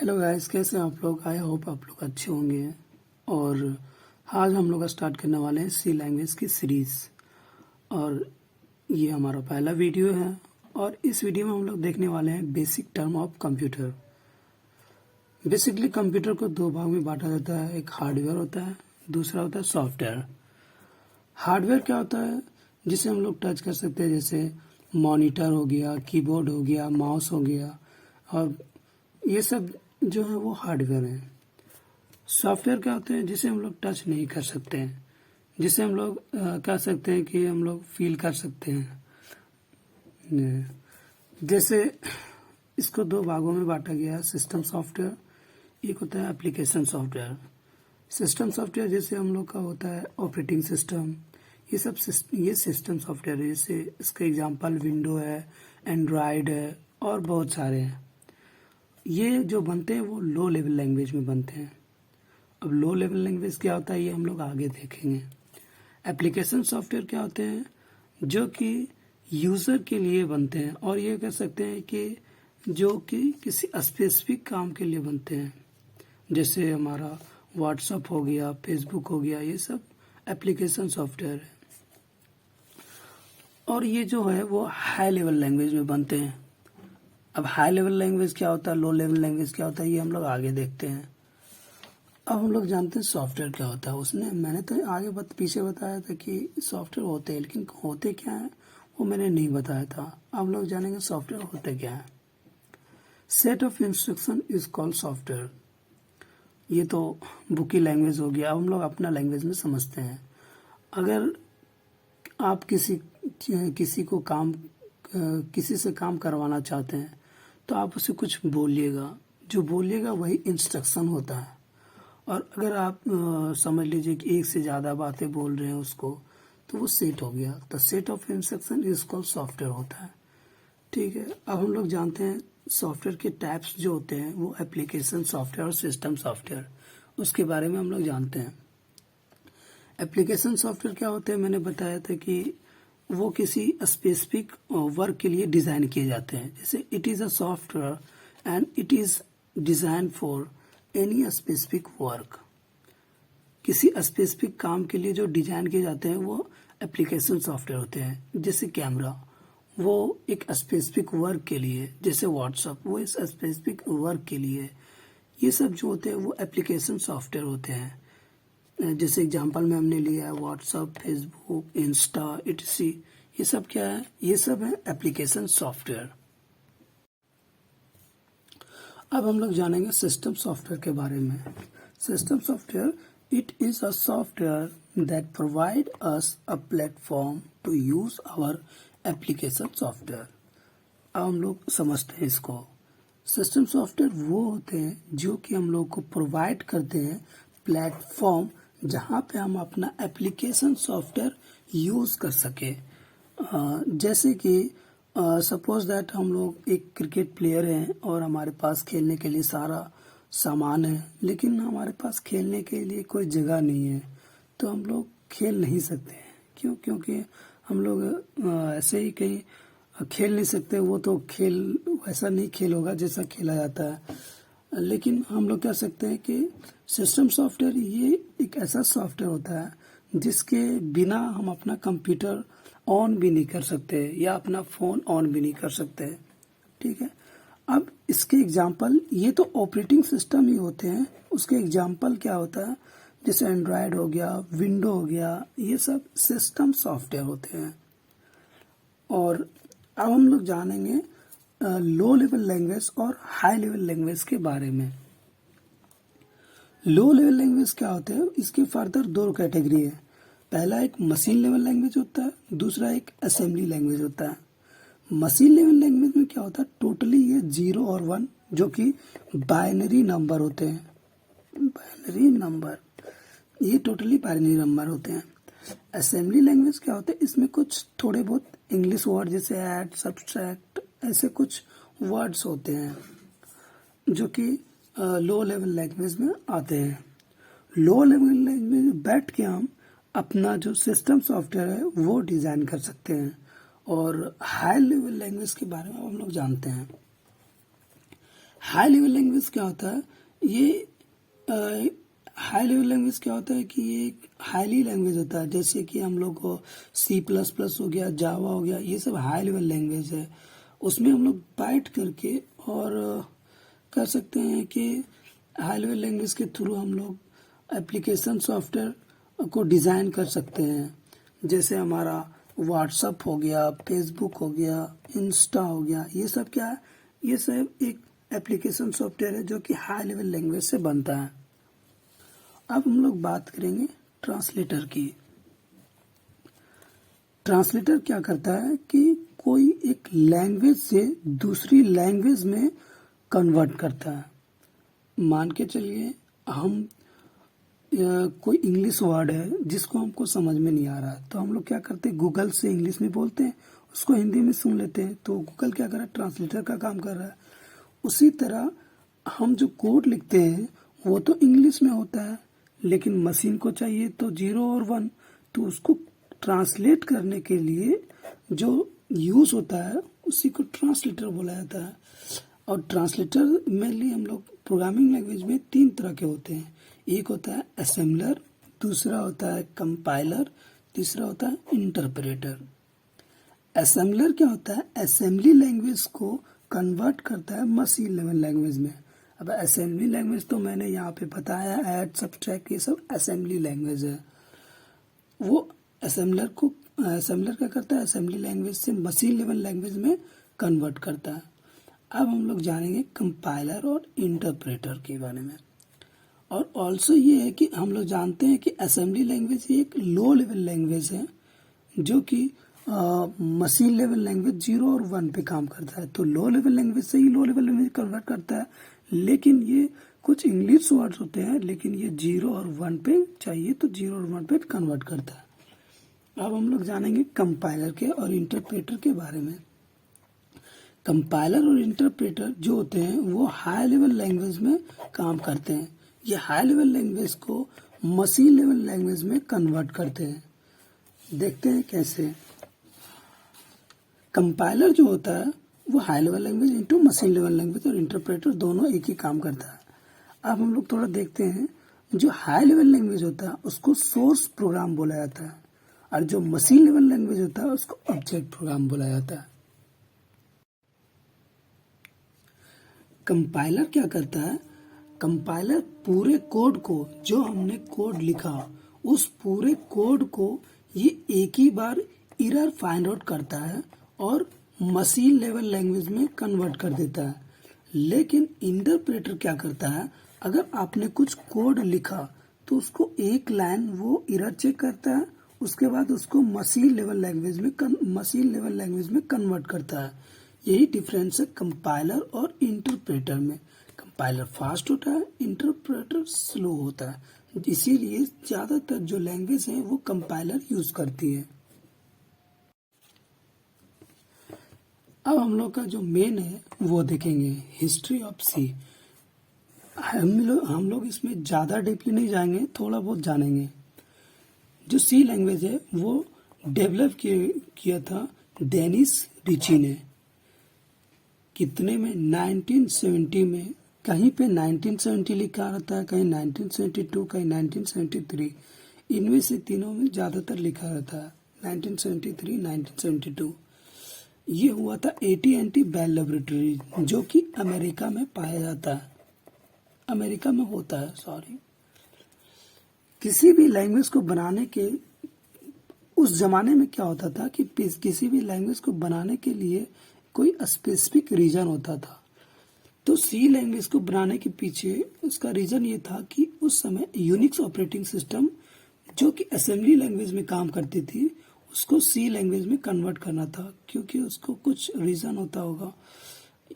Hello guys, कैसे हैं आप लोग। आई होप आप लोग अच्छे होंगे। और आज हम लोग स्टार्ट करने वाले हैं सी लैंग्वेज की सीरीज़। और ये हमारा पहला वीडियो है। और इस वीडियो में हम लोग देखने वाले हैं basic term of computer. Basically computer को दो भाग में बांटा जाता है। एक हार्डवेयर होता है, दूसरा होता है सॉफ्टवेयर। हार्डवेयर क्या होता है? जिसे हम लोग टच कर सकते हैं, जैसे मॉनिटर हो गया, कीबोर्ड हो गया, माउस हो गया, और ये सब जो है वो हार्डवेयर है। सॉफ्टवेयर क्या होते हैं? जिसे हम लोग टच नहीं कर सकते हैं, जिसे हम लोग कह सकते हैं कि हम लोग फील कर सकते हैं। जैसे इसको दो भागों में बांटा गया है। सिस्टम सॉफ्टवेयर, एक होता है एप्लीकेशन सॉफ्टवेयर। सिस्टम सॉफ्टवेयर जैसे हम लोग का होता है ऑपरेटिंग सिस्टम, ये सब ये सिस्टम सॉफ्टवेयर है। जैसे इसका एग्जांपल विंडो है, एंड्रॉयड है, और बहुत सारे हैं। ये जो बनते हैं वो लो लेवल लैंग्वेज में बनते हैं। अब लो लेवल लैंग्वेज क्या होता है ये हम लोग आगे देखेंगे। एप्लीकेशन सॉफ्टवेयर क्या होते हैं? जो कि यूज़र के लिए बनते हैं, और ये कह सकते हैं कि जो कि किसी स्पेसिफिक काम के लिए बनते हैं। जैसे हमारा व्हाट्सअप हो गया, फेसबुक हो गया, ये सब एप्लीकेशन सॉफ्टवेयर है। और ये जो है वो हाई लेवल लैंग्वेज में बनते हैं। अब हाई लेवल लैंग्वेज क्या होता है, लो लेवल लैंग्वेज क्या होता है, ये हम लोग आगे देखते हैं। अब हम लोग जानते हैं सॉफ्टवेयर क्या होता है। मैंने तो आगे पीछे बताया था कि सॉफ्टवेयर होते हैं, लेकिन होते क्या है वो मैंने नहीं बताया था। अब हम लोग जानेंगे सॉफ्टवेयर होते क्या है। Set of instruction is called software. ये तो बुकी लैंग्वेज हो गया। अब हम लोग अपना लैंग्वेज में समझते हैं। अगर आप किसी से काम करवाना चाहते हैं तो आप उसे कुछ बोलिएगा, जो बोलिएगा वही इंस्ट्रक्शन होता है। और अगर आप समझ लीजिए कि एक से ज़्यादा बातें बोल रहे हैं उसको, तो वो सेट हो गया। तो set of instruction is called software होता है। ठीक है। अब हम लोग जानते हैं सॉफ्टवेयर के टाइप्स जो होते हैं वो एप्लीकेशन सॉफ्टवेयर और सिस्टम सॉफ्टवेयर, उसके बारे में हम लोग जानते हैं। एप्लीकेशन सॉफ्टवेयर क्या होते हैं? मैंने बताया था कि वो किसी स्पेसिफिक वर्क के लिए डिज़ाइन किए जाते हैं। जैसे it is a software and it is design for any specific work. किसी स्पेसिफिक काम के लिए जो डिजाइन किए जाते हैं वो एप्लीकेशन सॉफ्टवेयर होते हैं। जैसे कैमरा, वो एक स्पेसिफिक वर्क के लिए, जैसे व्हाट्सअप, वो इस स्पेसिफिक वर्क के लिए। ये सब जो होते हैं वो एप्लीकेशन सॉफ्टवेयर होते हैं। जैसे एग्जांपल में हमने लिया है व्हाट्सअप, फेसबुक, इंस्टा, इटसी, ये सब क्या है? ये सब है एप्लीकेशन सॉफ्टवेयर। अब हम लोग जानेंगे सिस्टम सॉफ्टवेयर के बारे में। System software, it is a software that provide us a platform to use our application software. अब हम लोग समझते हैं इसको। सिस्टम सॉफ्टवेयर वो होते हैं जो कि हम लोग को प्रोवाइड करते हैं प्लेटफॉर्म, जहाँ पे हम अपना एप्लीकेशन सॉफ्टवेयर यूज कर सके। जैसे कि सपोज दैट हम लोग एक क्रिकेट प्लेयर हैं और हमारे पास खेलने के लिए सारा सामान है, लेकिन हमारे पास खेलने के लिए कोई जगह नहीं है, तो हम लोग खेल नहीं सकते हैं। क्यों? क्योंकि हम लोग ऐसे ही कहीं खेल नहीं सकते। वो तो खेल वैसा नहीं खेल होगा जैसा खेला जाता है। लेकिन हम लोग कह सकते हैं कि सिस्टम सॉफ्टवेयर ये एक ऐसा सॉफ्टवेयर होता है जिसके बिना हम अपना कंप्यूटर ऑन भी नहीं कर सकते या अपना फ़ोन ऑन भी नहीं कर सकते। ठीक है। अब इसके एग्जाम्पल, ये तो ऑपरेटिंग सिस्टम ही होते हैं, उसके एग्जाम्पल क्या होता है? जैसे एंड्रॉयड हो गया, विंडो हो गया, ये सब सिस्टम सॉफ्टवेयर होते हैं। और अब हम लोग जानेंगे लो लेवल लैंग्वेज और हाई लेवल लैंग्वेज के बारे में। लो लेवल लैंग्वेज क्या होते हैं? इसके फर्दर दो कैटेगरी है। पहला एक मशीन लेवल लैंग्वेज होता है, दूसरा एक असेंबली लैंग्वेज होता है। मशीन लेवल लैंग्वेज में क्या होता है? टोटली ये 0 और 1 जो कि बाइनरी नंबर होते हैं। बाइनरी नंबर, ये टोटली बाइनरी नंबर होते हैं। असेंबली लैंग्वेज क्या होता है? इसमें कुछ थोड़े बहुत इंग्लिश वर्ड जैसे ऐड, सब्सट्रैक्ट, ऐसे कुछ वर्ड्स होते हैं जो कि लो लेवल लैंग्वेज में आते हैं। लो लेवल लैंग्वेज में बैठ के हम अपना जो सिस्टम सॉफ्टवेयर है वो डिज़ाइन कर सकते हैं। और हाई लेवल लैंग्वेज के बारे में हम लोग जानते हैं। हाई लेवल लैंग्वेज क्या होता है, ये हाई लेवल लैंग्वेज क्या होता है कि ये एक हाईली लैंग्वेज होता है, जैसे कि हम लोग को C++ हो गया, जावा हो गया, ये सब हाई लेवल लैंग्वेज है। उसमें हम लोग बैठ करके और कर सकते हैं कि हाई लेवल लैंग्वेज के थ्रू हम लोग एप्लीकेशन सॉफ्टवेयर को डिज़ाइन कर सकते हैं। जैसे हमारा व्हाट्सअप हो गया, फेसबुक हो गया, इंस्टा हो गया, ये सब क्या है, ये सब एक एप्लीकेशन सॉफ्टवेयर है जो कि हाई लेवल लैंग्वेज से बनता है। अब हम लोग बात करेंगे ट्रांसलेटर की। ट्रांसलेटर क्या करता है कि कोई एक लैंग्वेज से दूसरी लैंग्वेज में कन्वर्ट करता है। मान के चलिए हम कोई इंग्लिश वर्ड है जिसको हमको समझ में नहीं आ रहा है, तो हम लोग क्या करते हैं, गूगल से इंग्लिश में बोलते हैं, उसको हिंदी में सुन लेते हैं, तो गूगल क्या कर रहा है, ट्रांसलेटर का काम कर रहा है। उसी तरह हम जो कोड लिखते हैं वो तो इंग्लिश में होता है, लेकिन मशीन को चाहिए तो 0 और 1, तो उसको ट्रांसलेट करने के लिए जो यूज होता है उसी को ट्रांसलेटर बोला जाता है। और ट्रांसलेटर मेनली हम लोग प्रोग्रामिंग लैंग्वेज में 3 तरह के होते हैं। एक होता है असेंबलर, दूसरा होता है कंपाइलर, तीसरा होता है इंटरप्रेटर। असेंबलर क्या होता है, असेंबली लैंग्वेज को कन्वर्ट करता है मशीन लेवल लैंग्वेज में। अब असेंबली लैंग्वेज तो मैंने यहाँ पे बताया, ऐड, सब्ट्रैक्ट, ये सब असेंबली लैंग्वेज है। वो असेंबलर क्या करता है, असेंबली लैंग्वेज से मशीन लेवल लैंग्वेज में कन्वर्ट करता है। अब हम लोग जानेंगे कंपाइलर और इंटरप्रेटर के बारे में। और ऑल्सो ये है कि हम लोग जानते हैं कि असेंबली लैंग्वेज एक लो लेवल लैंग्वेज है जो कि मशीन लेवल लैंग्वेज 0 और 1 पे काम करता है। तो लो लेवल लैंग्वेज से ही लो लेवल लैंग्वेज कन्वर्ट करता है, लेकिन ये कुछ इंग्लिश वर्ड्स होते हैं, लेकिन ये 0 और 1 पे चाहिए तो 0 और 1 पे कन्वर्ट करता है। अब हम लोग जानेंगे कंपाइलर के और इंटरप्रेटर के बारे में। कंपाइलर और इंटरप्रेटर जो होते हैं वो हाई लेवल लैंग्वेज में काम करते हैं। ये हाई लेवल लैंग्वेज को मशीन लेवल लैंग्वेज में कन्वर्ट करते हैं। देखते हैं कैसे। कंपाइलर जो होता है वो high level language into machine level language, और इंटरप्रेटर दोनों एक ही काम करता है। अब हम लोग थोड़ा देखते हैं, जो हाई लेवल लैंग्वेज होता है उसको सोर्स प्रोग्राम बोला जाता है, और जो मशीन लेवल लैंग्वेज होता है उसको ऑब्जेक्ट प्रोग्राम बोला जाता है। कंपाइलर क्या करता है, कंपाइलर पूरे कोड को, जो हमने कोड लिखा उस पूरे कोड को ये एक ही बार एरर फाइंड आउट करता है और मशीन लेवल लैंग्वेज में कन्वर्ट कर देता है। लेकिन इंटरप्रेटर क्या करता है, अगर आपने कुछ कोड लिखा तो उसको एक लाइन वो एरर चेक करता है, उसके बाद उसको मशीन लेवल लैंग्वेज में कन्वर्ट करता है। यही डिफरेंस है कंपाइलर और इंटरप्रेटर में। कंपाइलर फास्ट होता है, इंटरप्रेटर स्लो होता है, इसीलिए ज्यादातर जो लैंग्वेज है वो कंपाइलर यूज करती है। अब हम लोग का जो मेन है वो देखेंगे हिस्ट्री ऑफ सी। हम लोग इसमें ज्यादा डीपली नहीं जाएंगे, थोड़ा बहुत जानेंगे। जो सी लैंग्वेज है वो डेवलप किया था डेनिस रिची ने। कितने में, 1970 में। कहीं पे 1970 लिखा रहता है, कहीं 1972, कहीं 1973। इनमें से तीनों में ज्यादातर लिखा रहता है 1973, 1972। ये हुआ था AT&T बेल लेबोरेटरी, जो कि अमेरिका में पाया जाता है, अमेरिका में होता है, सॉरी। किसी भी लैंग्वेज को बनाने के, उस जमाने में क्या होता था कि किसी भी लैंग्वेज को बनाने के लिए कोई स्पेसिफिक रीजन होता था। तो सी लैंग्वेज को बनाने के पीछे उसका रीजन ये था कि उस समय यूनिक्स ऑपरेटिंग सिस्टम जो कि असेंबली लैंग्वेज में काम करती थी उसको सी लैंग्वेज में कन्वर्ट करना था, क्योंकि उसको कुछ रीजन होता होगा,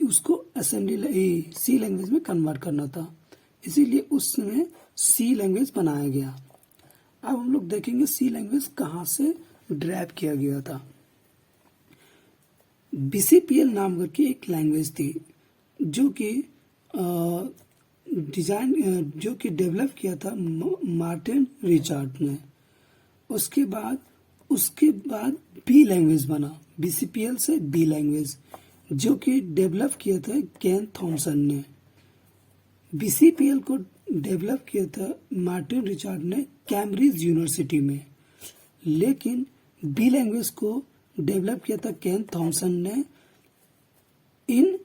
उसको सी लैंग्वेज में कन्वर्ट करना था, इसीलिए उस समय सी लैंग्वेज बनाया गया। अब हम लोग देखेंगे सी लैंग्वेज कहाँ से ड्राइव किया गया था। BCPL नाम करके एक लैंग्वेज थी जो कि डेवलप किया था मार्टिन रिचर्ड ने। उसके बाद बी लैंग्वेज बना, BCPL से बी लैंग्वेज, जो कि डेवलप किया था केन थॉमसन ने। BCPL को डेवलप किया था मार्टिन रिचर्ड ने कैम्ब्रिज यूनिवर्सिटी में, लेकिन बी लैंग्वेज को डेवलप किया था केन थॉमसन ने इन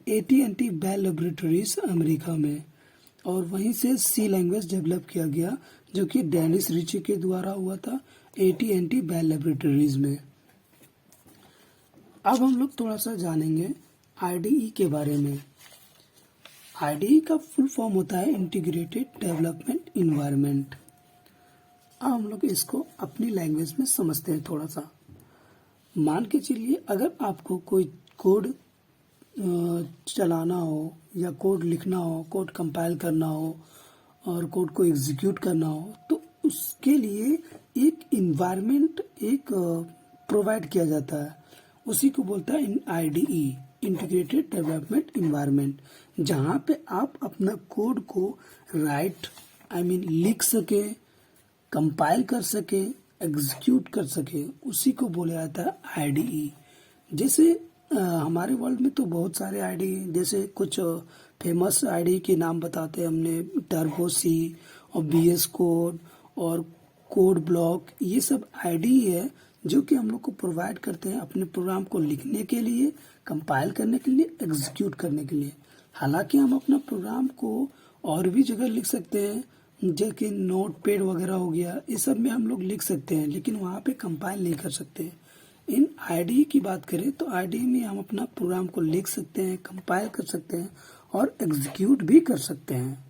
AT&T बेल लेबोरेटरीज अमेरिका में, और वहीं से सी लैंग्वेज डेवलप किया गया जो कि डेनिस रिची के द्वारा हुआ था AT&T बेल लेबोरेटरीज में। अब हम लोग थोड़ा सा जानेंगे IDE के बारे में। IDE का फुल फॉर्म होता है इंटीग्रेटेड डेवलपमेंट इन्वायरमेंट। अब हम लोग इसको अपनी लैंग्वेज में समझते हैं थोड़ा सा। मान के चलिए अगर आपको कोई कोड चलाना हो या कोड लिखना हो, कोड कंपाइल करना हो और कोड को एग्जीक्यूट करना हो, तो उसके लिए एक इन्वायरमेंट एक प्रोवाइड किया जाता है, उसी को बोलता है IDE, इंटीग्रेटेड डेवलपमेंट इन्वायरमेंट, जहाँ पे आप अपना कोड को लिख सके, कंपाइल कर सके, एग्जीक्यूट कर सके, उसी को बोला जाता है IDE। जैसे हमारे वर्ल्ड में तो बहुत सारे IDE, जैसे कुछ फेमस IDE के नाम बताते हैं हमने, टर्बो C और VS कोड और कोड ब्लॉक, ये सब IDE है जो कि हम लोग को प्रोवाइड करते हैं अपने प्रोग्राम को लिखने के लिए, कंपाइल करने के लिए, एग्जीक्यूट करने के लिए। हालांकि हम अपना प्रोग्राम को और भी जगह लिख सकते हैं, जो कि नोटपैड वगैरह हो गया, इस सब में हम लोग लिख सकते हैं, लेकिन वहाँ पे कंपाइल नहीं कर सकते। इन IDE की बात करें तो IDE में हम अपना प्रोग्राम को लिख सकते हैं, कंपाइल कर सकते हैं और एग्जीक्यूट भी कर सकते हैं।